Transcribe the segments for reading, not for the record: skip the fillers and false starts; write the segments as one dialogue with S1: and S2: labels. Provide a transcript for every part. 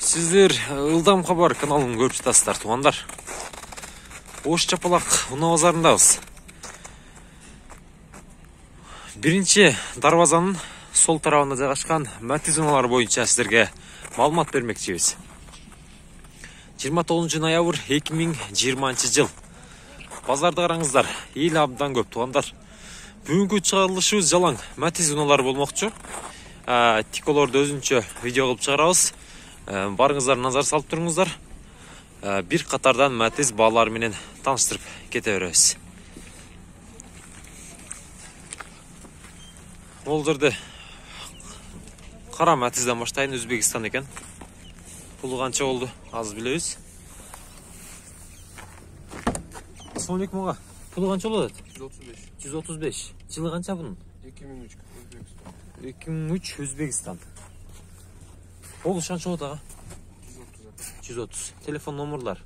S1: Сіздер Ылдам Хабар каналын көріп жатасыздар, туғандар. Ош Чапалақ Уна базарындабыз. Биринчи дарбазанын сол тарабында жайгашкан Матиз уналары боюнча сіздерге маалымат бермекчибиз. 29 ноябрь 2020 жыл. Базарды караңыздар, эл абдан көп, туғандар. Бүгүнкү чыгарылышыбыз жалаң Матиз уналары болмокчу. Тиколорду өзүнчө видео кылып чыгарабыз. Барыңыздар, назар салып туруңуздар. Бир катардан Матиз баалары менен тааныштырып кете беребиз. Бул жерде кара Матизден баштайын, Өзбекстан экен. Пулу канча болду? Азыр билебиз. Ассалам алейкум ага. Пулу канча болот?
S2: 135.
S1: 135. Жылы канча бунун?
S2: 2003 Өзбекстан.
S1: 2003 Өзбекстан. Болуш канча болот ага? 130. Телефон номерлар?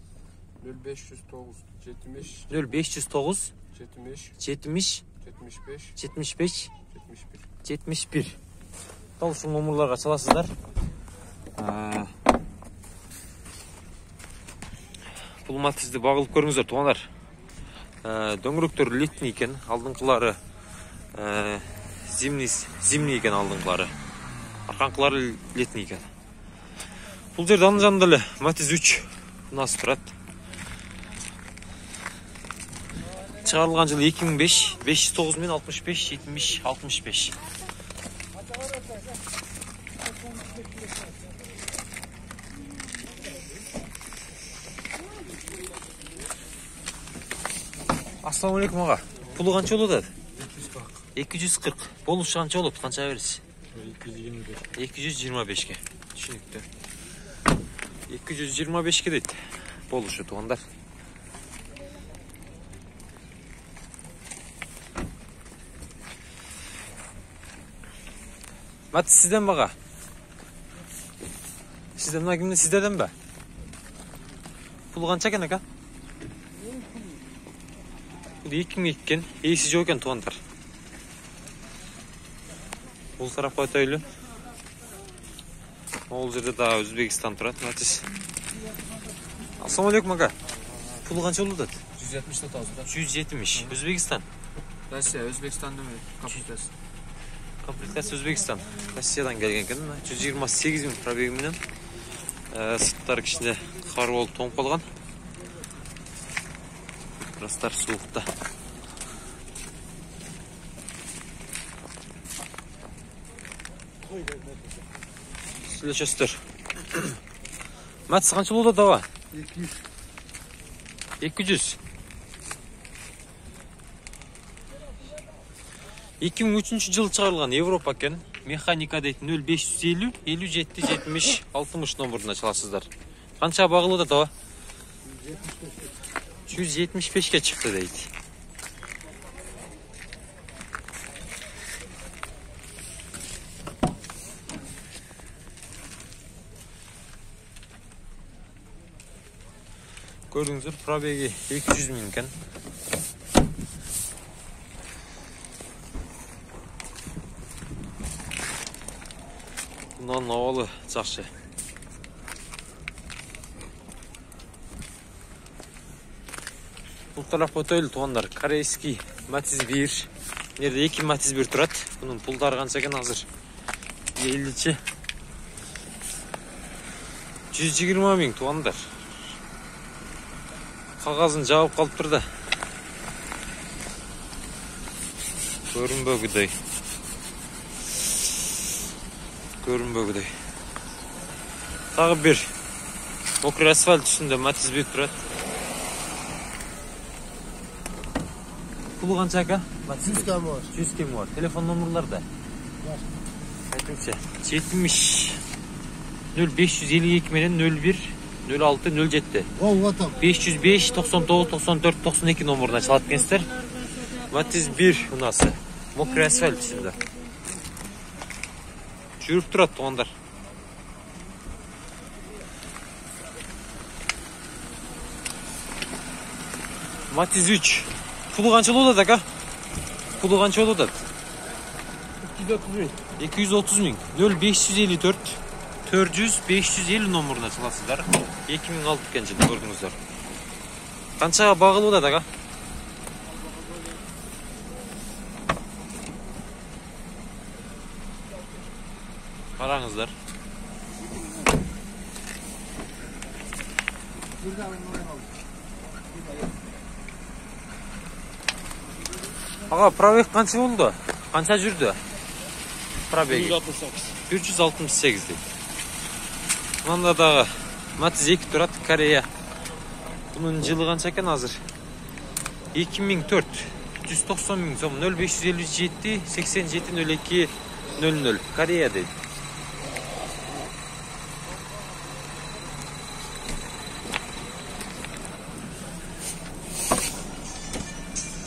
S2: 0509 70
S1: 0509
S2: 70
S1: 70
S2: 75
S1: 75
S2: 71.
S1: 71. Дал ушул номерларга чаласыздар. Бул Матизди багылып көрүңүздөр, туугандар. Дөңгөрөктөр летний экен, алдыңкылары зимний экен, алдыңкылары. Арканкылары летний экен. Бул жерде анын жанында эле Матиз 3 унасы турат. Чыгарылган жылы 2005, 509 мен 65 70 65. Ассалам алейкум ага. Пулу канча болот? 240. Болуш канча болот? Канча бересиз? 225ке. Түшүнүктүү. 225ке дейт. Болушу, туугандар. Матиз сизден бага? Сизден мына кимден, сиздерден бе? Пулу канча экен ака? 2000 экен, эйси жок экен, туугандар. Бул тарапка өтөйлү. Ол жерде да Өзбекстан турат, Матиз. Ассалам алейкум ага. Пулу канча болот?
S2: 170 таза.
S1: 170. Өзбекстан.
S2: Россия, Өзбекстандан комплектация.
S1: Комплектация Өзбекстан. Россиядан келген экен. 128 000 пробеги менен. Сырттары кичине кар болуп тоңуп калган. Растар суукта. Сүйлөшөсүздөр. Матиз канча болот аба?
S2: 200.
S1: 200. 2003 жылы чыгарылган Европа экен. Механика дейт 0550 57 70 60 номеріне чаласыздар. Канча багылып атат аба? 175ке чыкты дейт. Көрдүңүздөр, пробеги 200 000 экен. Bundan havalı çakşı. Bu taraf otel tuğanlar. Koreyski Matiz 1. Nerede 2 Matiz 1 turat. Bunun pulları kança eken hazır. 50'çi. 120 000 tuğanlar. Kağızın cevap kalıp durdu. Görünbögüdey. Görünbögüdey. Tağı bir mokri asfalt üstünde Matiz 1 turat. Pulu kança aka?
S2: 100 kam var.
S1: 100 kim var. Telefon numaraları da?
S2: Var.
S1: Aytыңызчы. 70 0552 менен 01 06 07.
S2: Ол ватам.
S1: 505 99 94 92 номеріне çalat ekensizler. Matiz 1 unası. Mokri asfalt üstünde. Жүрүп турат, туғандар. Matiz 3. Pulu kança болот aka? Pulu kança болот?
S2: 230 000.
S1: 230 000. 0554 400-550 номеріне çalasızlar. 2006 екен жылы көрдіңіздер. Қаншаға бағылып жатады аға? Қараңыздар. Аға, пробег қанша болды? Қанша жүрді? Пробеги 168 дейді. Мында дағы Matiz 2 тұрады, Корея. Бұның жылы қанша екен азыр? 2004 190 мың сом 0557 87 02 00 Корея дейді.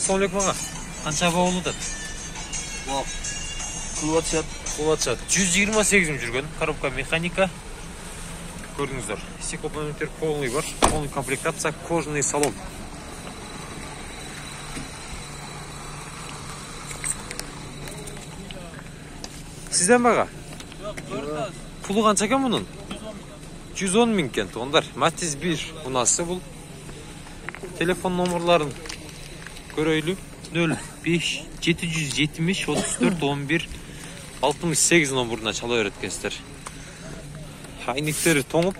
S1: Ассалаумағалейкум аға. Қанша бағылып жатады? Кулатшат 128 мың жүрген. Коробка механика. Көрдіңіздер. Все компоненттер полный бар. Полный комплектация, кожаный салон. Сізден баға? Пулы қанша екен бұның? 110 мың екен туғандар. Matiz 1 бұнасы бұл. Телефон номерларын көрөйлі. 05 770 34 11 68 номеріне чала өреткенсіздер. Айниктері тоңып,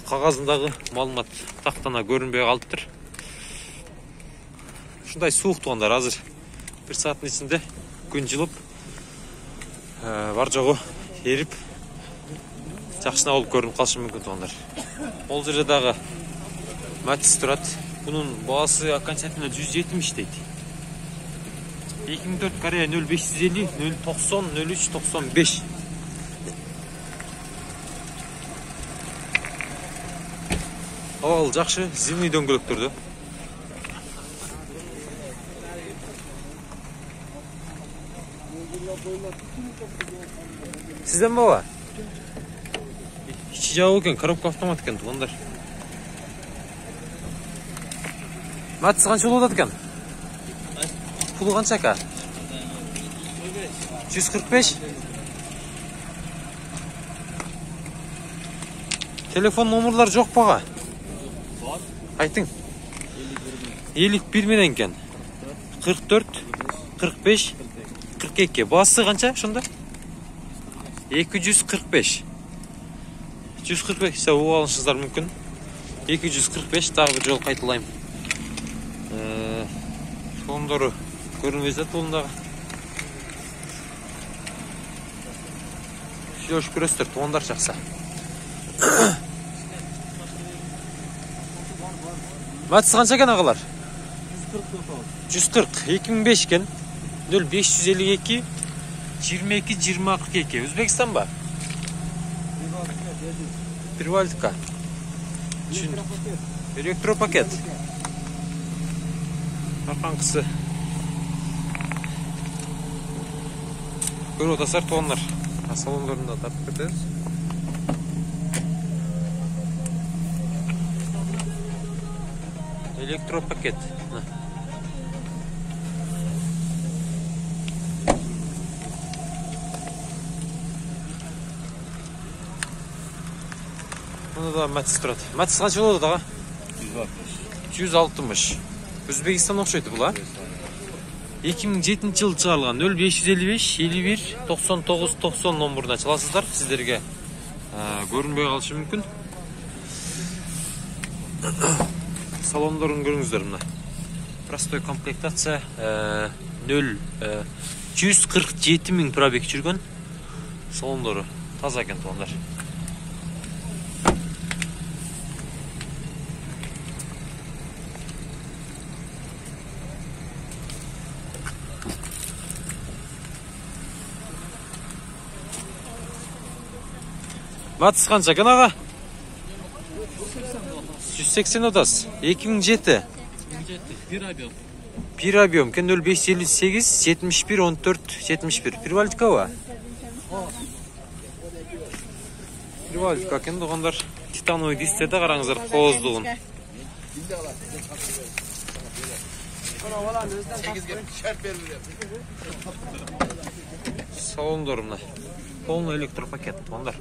S1: қағазындағы малымат тақтана көрінбей қалыптыр. Шындай суық туғандар азыр. Bir сааттың ішінде күн жылып, бар жоғы еріп, жақшына болып көрініп қалшы мүмкін туғандар. Ол жерде дағы Matiz тұрады. Бұның бағасы окончательно 170 дейді. 2004 Корея 0550 090 03 95. Ал жақшы, зимний дөңгелек тұрды. Сізден бала? Іші жауы екен, коробка автомат екен туғандар. Matiz қанша болады екен? Пулы қанша ка? 145. Телефон номерлар жоқ баға? Айтың. 51 менен екен. 44, 45, 42. Басы қанша шында? 245. 145 ise о алышыңыздар мүмкін. 245 тағы бір жол қайталайым. Сондары көрінбейсет болындағы. Шөш көрестер, туғандар жақса. Matiz қанша екен ағалар? 140, 2005 екен. 0552 22 20 42. Өзбекстан ба? Привальдка. Электропакет. Арқанқысы. Көріп отасар туғандар. Салондарында тартып кетеміз. Электропакет. Мұны да Matiz тұрады. Matiz қанша болады аға? 160. Өзбекстан оқшайды бұл, а? 2007 жылы шығарылған 0555 51 99 90 номеріне çalасыздар. Сіздерге көрінбей қалышы мүмкін. Салондарын көріңіздер мына. Простой комплектация 147 мың пробег жүрген. Салондары таза екен туғандар. Matiz қанша екен аға? 180 отас. 2007. Bir объем. 0558 71 14 71. Привальдка ба? Привальдка екен туғандар. Титановый дистерді қараңыздар қоздығын. Салондар мына. Полный электропакет туғандар.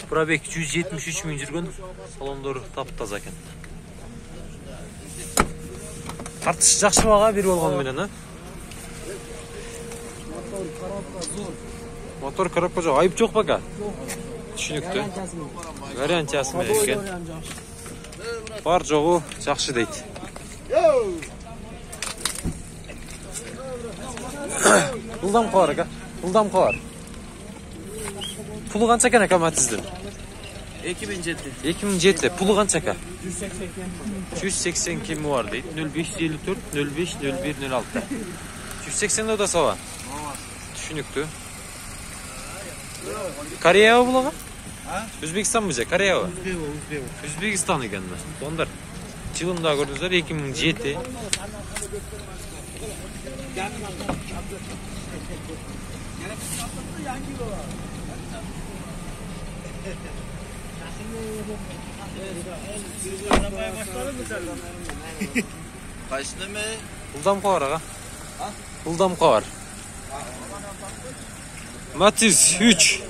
S1: Пробег 173 миң жүрген. Салондары тап-таза екен. Тартыш жақсы баға беріп алған менен, а? Мотор коробка жоқ, айып жоқ бака. Түшінікті. Гарантиясы менен екен. Бар жоғы жақсы дейді. Бұлдам қалар, ака? Бұлдам қалар. Пұлы қанша екен, ака, Матиздің? 2007. Пұлы қанша, ака? 180 кемі бар дейді. 0554 05 01 06. 180 да сава. Түшінікті. Кореява бұл, аға? Өзбекстан бұжа, Кореява? Өзбекстан екен бі. Ондар. Жылында көрдіңіздер, 2007.
S2: Kaçtı mı?
S1: Бұлдам қалар, аға? Бұлдам қалар. Matiz 3.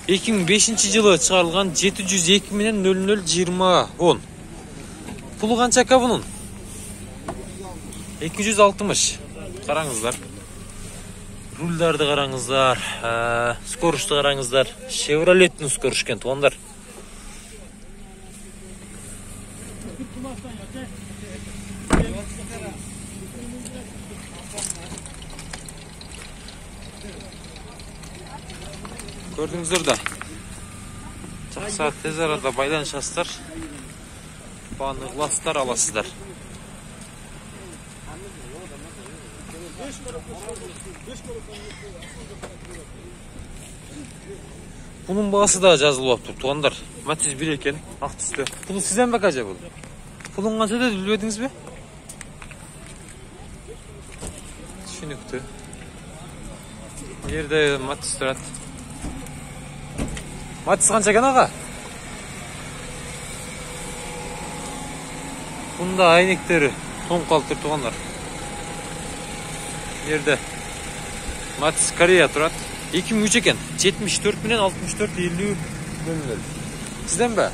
S1: 2005 жылы шығарылған 702 менен 002010. Пұлы қанша ака бұның? 260. Қараңыздар. Рульдарды қараңыздар. Скорышты қараңыздар. Шевролеттің скорышкен туғандар. Көрдіңіздер да. Жақсы тез арада байланышасыздар. Бағаны гластар аласыздар. Бұның бағасы да жазылып тұр, туғандар. Матиз 1 екен, ақ түсті. Пұлы сізден бе қажа бұл? Пұлың қанша деді, білбедіңіз бе? Түсінікті. Ерде Матиз тұрады. Матиз қанша екен, аға? Бұнда айнектері тоң қалтыр туғандар. Ерде Матиз Корея тұрады. 2003 екен. 74 менен 64 50 00. Сізден бе?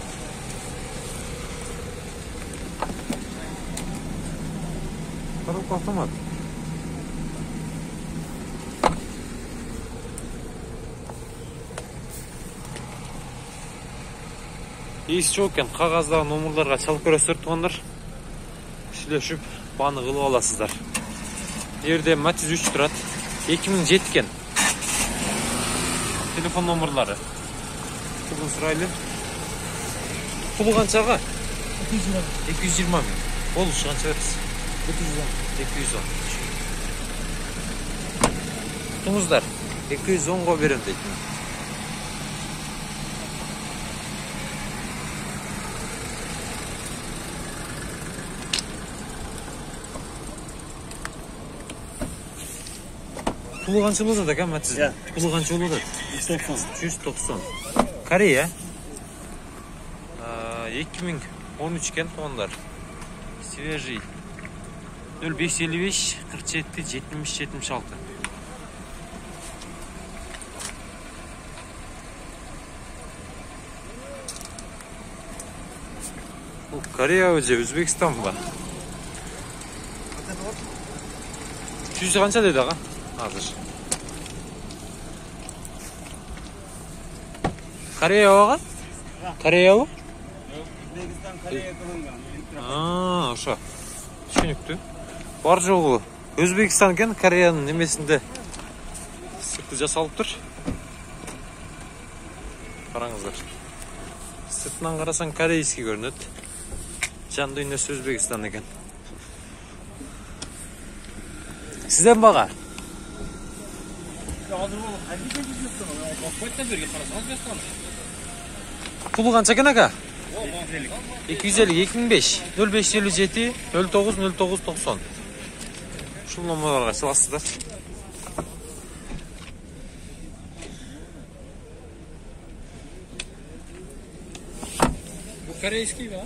S1: Коробка автомат. Есі жоқ екен. Қағаздағы номерларға чалып көресіздер туғандар. Шүлешіп, баны қылып аласыздар. Ерде Матиз 3 тұрады. 2007 екен. Телефон номерлары. Пұлын сұрайлы. Пұлы қаншаға? 220 мың. Ол ұшы қанша бересіз? 210. Тұңыздар. 210-ға берем дейтін. Пұлы қанша болады да, Матиз? Пұлы қанша болады? 190. Корея. 2013 кен туғандар. Свежий. 0555 47 70 76. Бұл Корея өже, Өзбекстан ба? 100 қанша деді аға? Hazır. Koreya ağa? Koreya mı?
S2: Yok, Özbekistan Koreya kılıngan.
S1: Oşa. Düşünüktü. Бар жоғы Өзбекстан екен, Кореяның немесінде сырты жасалып тұр. Қараңыздар. Сыртынан қарасаң корейский көрінеді. Жан дүниесі Өзбекстан екен. Сізден баға? Пұлы қанша екен ака? 250, 2005, 0557, 09, 09, 90. Шул номерларға саласыздар.
S2: Bu koreyski mi?